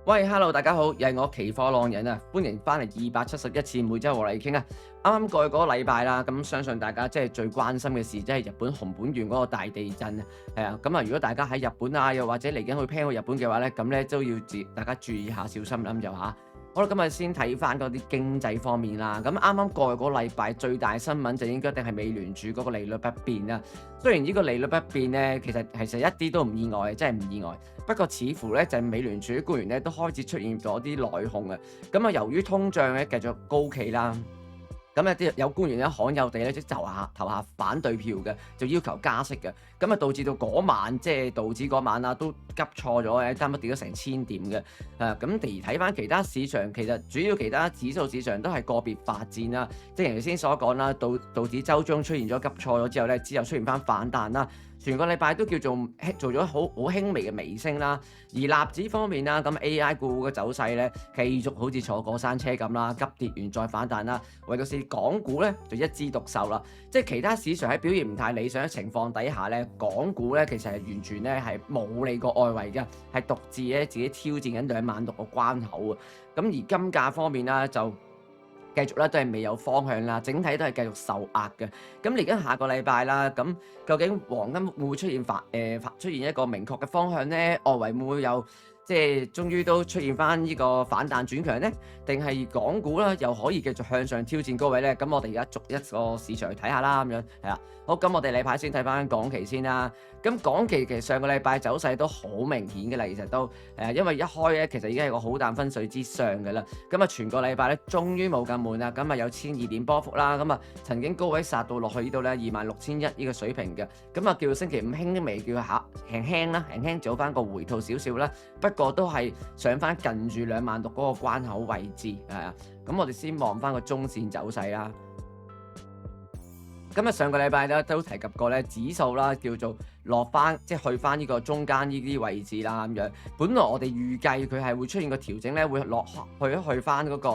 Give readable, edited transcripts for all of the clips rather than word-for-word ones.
喂，Hello，大家好，又係我期貨浪人啊，歡迎翻嚟271次每周和你傾啊。啱啱過去嗰個禮拜啦，咁相信大家即係最關心嘅事，即係日本熊本縣嗰個大地震啊。係啊，咁啊，如果大家喺日本啊，又或者嚟緊去 plan 去日本嘅話咧，咁咧都要大家注意下，小心諗就嚇。好啦，今日先睇翻嗰啲經濟方面啦。咁啱啱過去嗰個禮拜最大新聞就應該一定係美聯儲嗰個利率不變啦。雖然呢個利率不變咧，其實一啲都唔意外，真係唔意外。不過似乎咧就係美聯儲官員咧都開始出現咗啲內訌啊。咁啊，由於通脹咧繼續高企啦。咁有官員咧罕有地咧即投下反對票嘅，就要求加息嘅，咁啊導致到嗰晚即係道指嗰晚啊都急挫咗嘅，差唔多跌咗成千點嘅。咁而睇翻其他市場，其實主要其他指數市場都係個別發展啦。即係頭先所講啦，道指週中出現咗急挫咗之後咧，之後出現翻反彈啦。全個禮拜都叫做咗好輕微嘅微升啦，而納指方面啦，咁 AI 股嘅走勢咧，繼續好似坐過山車咁啦，急跌完再反彈啦。唯獨是港股咧就一枝獨秀啦，即係其他市場喺表現唔太理想嘅情況底下咧，港股咧其實係完全咧係冇理過外圍嘅，係獨自咧自己挑戰緊26000個關口啊。咁而金價方面啦就繼續咧都係未有方向啦，整體都係繼續受壓嘅。咁嚟緊下個禮拜啦，咁究竟黃金會唔會出現一個明確嘅方向咧？外圍會唔會有即係終於都出現翻呢個反彈轉強咧？定係港股啦又可以繼續向上挑戰高位咧？咁我哋而家逐一個市場去睇下啦，咁樣係啦。好，咁我哋例牌先睇翻港期先啦。咁港期其實上個禮拜走勢都好明顯嘅啦，其實都因為一開咧其實已經係個好淡分水之上嘅啦。咁啊全個禮拜咧終於冇咁悶啦，咁啊有1002點波幅啦，咁啊曾經高位殺到落去呢度咧26100呢個水平嘅，咁啊叫做星期五輕微叫下輕輕做翻個回吐少少啦，不過都係上翻近住26000嗰個關口位置係啊。咁我哋先望翻個中線走勢啦。咁上個禮拜咧都提及過咧，指數啦叫做落翻，即係去翻呢個中間呢啲位置啦咁樣。本來我哋預計佢係會出現個調整咧，會去翻嗰個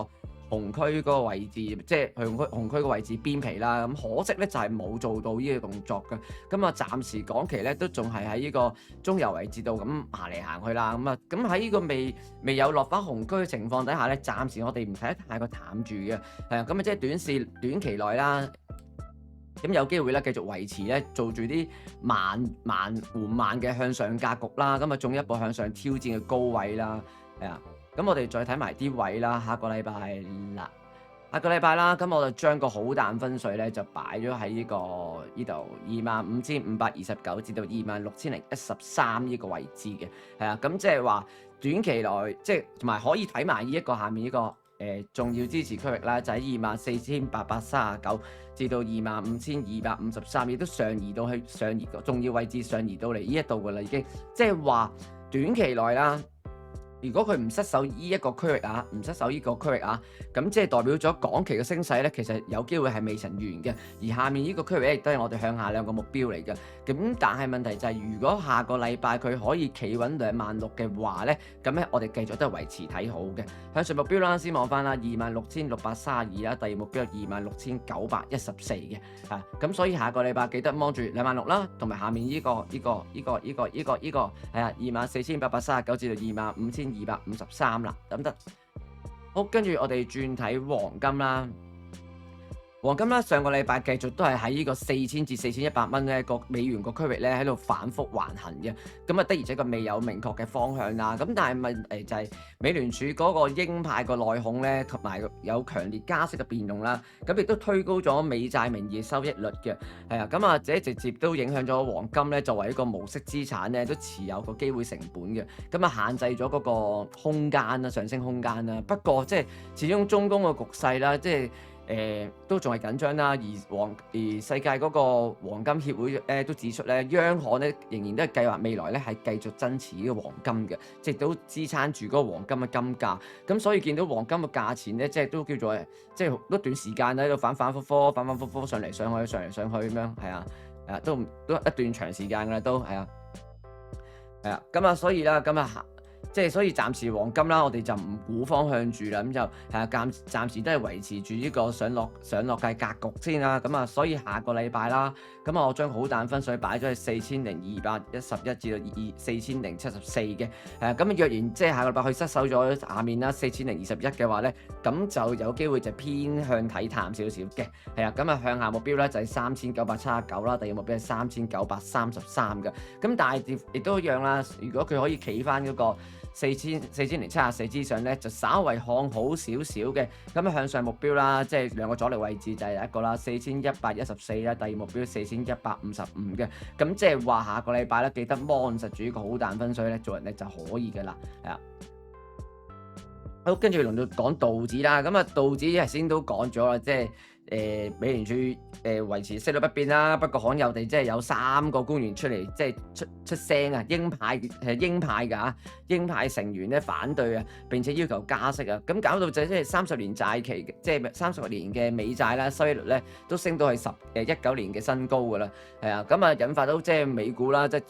紅區嗰個位置，即係紅區個位置邊皮啦。咁可惜咧就係冇做到呢個動作嘅。咁啊，暫時港期咧都仲係喺呢個中游位置度咁行嚟行去啦。咁喺呢個未有落翻紅區嘅情況底下咧，暫時我哋唔睇得太過淡住嘅。咁啊，即係短期內啦。咁有機會咧，繼續維持咧，做住啲緩慢嘅向上格局啦，咁啊進一步向上挑戰嘅高位啦，係啊。咁我哋再睇埋啲位啦，下個禮拜啦，咁我就將個好淡分水咧就擺咗喺呢度25529至到26013呢個位置嘅，係啊。咁即係話短期內即係同埋可以睇埋呢一個下面呢個。重要支持區域啦，就喺24839至到25253，亦都上移重要位置上移到嚟呢一度㗎啦，已經即係話短期內啦。如果佢唔失守呢一個區域啊，咁即係代表咗港期嘅升勢咧，其實有機會係未曾完嘅。而下面呢個區域亦都係我哋向下兩個目標嚟嘅。咁但係問題就係，如果下個禮拜佢可以企穩26000嘅話咧，咁咧我哋繼續都係維持睇好嘅。向上目標啦，先望翻啦26632啦，第二目標係26914嘅。咁所以下個禮拜記得望住26000啦，同埋下面呢個係啊24839至到25253啦，得。好，跟住我哋轉睇黃金啦。黃金啦，上個禮拜繼續都係喺呢個4000至4100蚊咧個美元個區域咧喺度反覆橫行嘅，咁啊的而且確未有明確嘅方向啦。咁但係問題就係美聯儲嗰個鷹派個內控咧，同埋有強烈加息嘅變動啦，咁亦都推高咗美債名義收益率嘅，係啊，咁啊這直接都影響咗黃金咧作為一個無息資產咧都持有個機會成本嘅，咁啊限制咗嗰個空間啦，上升空間啦。不過即係始終中東嘅局勢啦，即係。都仲係緊張啦，而世界嗰個黃金協會都指出咧，央行咧仍然都係計劃未來咧係繼續增持呢個黃金嘅，即係都支撐住嗰個黃金嘅金價。咁所以見到黃金嘅價錢咧，即係都叫做即係一段時間喺度反反覆覆上嚟上去咁樣，係啊，都一段長時間㗎啦，都係啊，咁啊，所以啦，咁啊。即係所以暫時黃金啦，我哋就唔估方向住啦，咁就係啊，暫時都係維持住呢個上落嘅格局先啦。咁啊，所以下個禮拜啦，咁我將好彈分水擺咗去4211至到4074嘅，咁若然即係下個禮拜佢失守咗下面啦4021嘅話咧，咁就有機會就偏向睇淡少少嘅，係啊，咁啊向下目標咧就係3979啦，第二目標係3933嘅，咁但係亦都一樣啦，如果佢可以企翻嗰個4074之上咧，就稍為看好少少嘅，咁向上目標啦，即係兩個阻力位置就係一個啦4114啦，第二目標4155嘅，咁即係話下個禮拜咧記得望實住呢個好彈分水咧，做人咧就可以嘅啦，係啊。好，跟住輪到講道指啦，咁啊道指頭先都講咗啦，即係美聯儲維持息率不變啦，不過罕有地即係有3個官員出嚟即係出聲啊，鷹派㗎，鷹派成員咧反對啊，並且要求加息啊，咁搞到即係30年債期，即係30年嘅美債啦，收益率咧都升到係19年嘅新高㗎啦，係啊，咁啊引發到即係美股啦，即係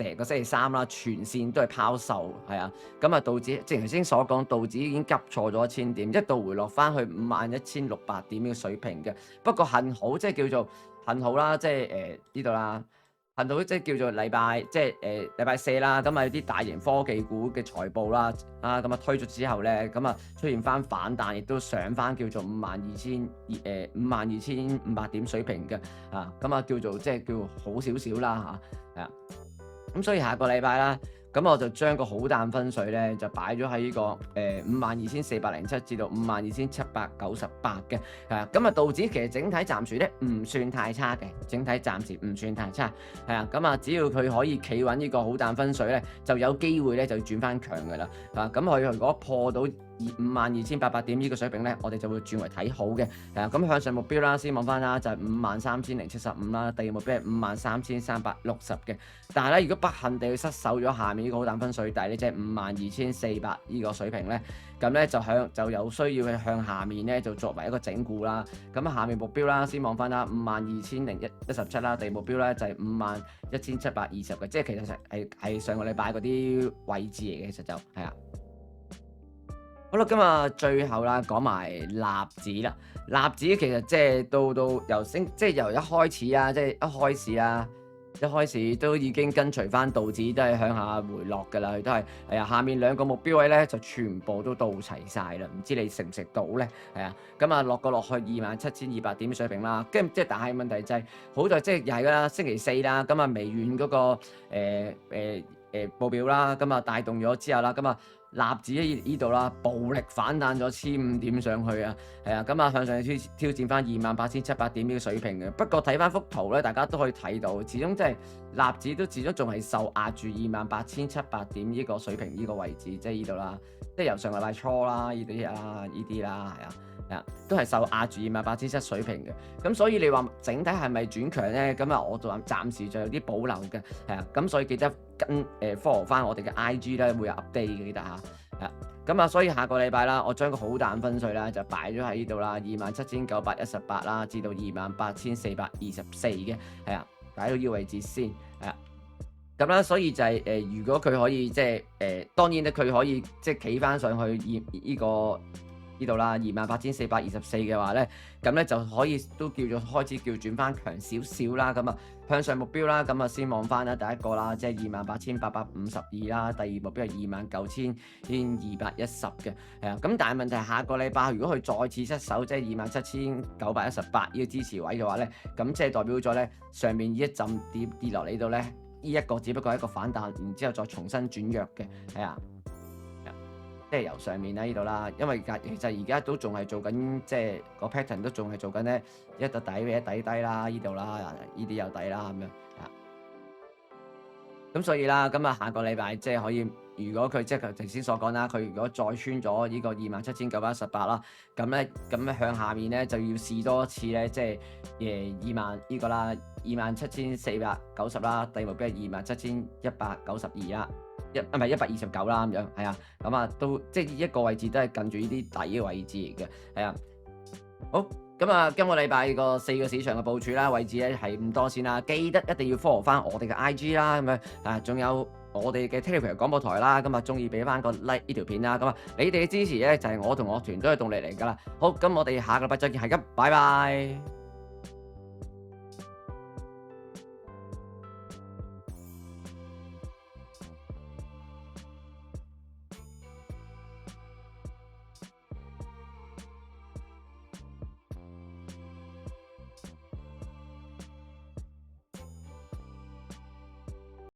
成個星期三啦，全線都係拋售，係啊，咁啊道指正如頭先所講，道指已經急挫咗1000點，一度回落翻去51,600點嘅水平嘅。不過幸好即係叫做幸好啦，即係呢度啦，幸好即係叫做禮拜4啦，咁啊有啲大型科技股嘅財報啦，咁啊推出之後咧，咁啊出現翻反彈，亦都上翻叫做52,500點水平嘅，咁啊叫做即係叫好少少啦嚇，係啊。咁所以下個禮拜啦，咁我就將個好彈分水咧，就擺咗喺呢個52,407至到52,798嘅，咁啊道指其實整體暫時咧唔算太差嘅，整體暫時唔算太差，係啊，咁啊只要佢可以企穩呢個好彈分水咧，就有機會咧就轉翻強㗎啦，咁佢如果破到52,800點呢個水平咧，我哋就會轉為睇好嘅，咁向上目標啦，先望翻啦，就係53,075啦，第二目標係53,360嘅，但係咧如果不幸地失守咗下面呢個好彈分水底咧，即係52,400呢個水平咧，咁咧就有需要去向下面咧就作為一個整固啦，咁下面目標啦，先望翻啦52,017啦，第二目標咧就係51,720嘅，即係其實係上個禮拜嗰啲位置嚟嘅，其實就係啊。好啦，今日最後啦，講埋納指啦。納指其實即係到由由一開始啊，即係一開始都已經跟隨翻道指都係向下回落㗎啦。佢都係下面兩個目標位咧就全部都到齊晒啦。唔知你食唔食到咧？係啊，咁啊落去27,200點水平啦。跟住即係但係問題就係好在即係又係啦，星期四啦，咁啊微軟嗰個報表啦，咁啊帶動咗之後啦，咁啊。納指喺呢度啦，暴力反彈咗1,500點上去啊，係啊，咁啊向上挑戰翻28,700點呢個水平嘅。不過睇翻幅圖咧，大家都可以睇到，始終即係納指都始終仲係受壓住28,700點呢個水平呢個位置，即係呢度啦，即係由上個禮拜初啦，呢啲啦，係啊，都係受壓住28,700水平嘅。咁所以你話整體係咪轉強咧？咁啊，我就話暫時就有啲保留嘅，係啊，咁所以記得跟follow 翻我哋嘅 IG 咧，會有 update 嘅，記得嚇。咁啊，所以下個禮拜啦，我將個好彈分水啦，就擺咗喺呢度啦，27,918啦，至到28,424嘅，係啊，擺到呢個位置先，係啊。咁啦，所以就係如果佢可以即係當然咧，佢可以即係企翻上去呢度啦，28,424嘅話咧，咁咧就可以都叫做開始轉翻強少少啦。咁啊向上目標啦，咁啊先望翻啦第一個啦，即係28,852啦，第二目標係29,210嘅，係啊。咁但係問題係下個禮拜如果佢再次失守即係27,918呢個支持位嘅話咧，咁即係代表咗咧上面呢一陣跌落嚟度咧，呢一個只不過係一個反彈，然之後再重新轉弱嘅，係啊。即係由上面啦呢度啦，因為其實而家都仲係做緊，即係個 pattern 都仲係做緊咧一個底一底低啦，呢度啦，呢啲有底啦咁樣，咁所以啦，咁啊下個禮拜即係可以，如果佢即係頭先所講啦，佢如果再穿咗呢個27,918啦，咁向下面咧就要試多一次咧，即係呢個啦，27,490啦，第二目標係27,192啦。129啦咁樣，係啊，咁啊都即係一個位置都係近住呢啲底嘅位置嚟嘅，係啊。好，咁啊今個禮拜個4個市場嘅部署啦，位置咧係咁多先啦，記得一定要 follow 翻我哋嘅 IG 啦，咁樣仲有我哋嘅 Telegram 廣播台啦，咁啊中意俾翻個 like 呢條片啦，咁啊你哋嘅支持咧就係我同我團隊嘅動力嚟㗎啦。好，咁我哋下個禮拜再見，係咁，拜拜。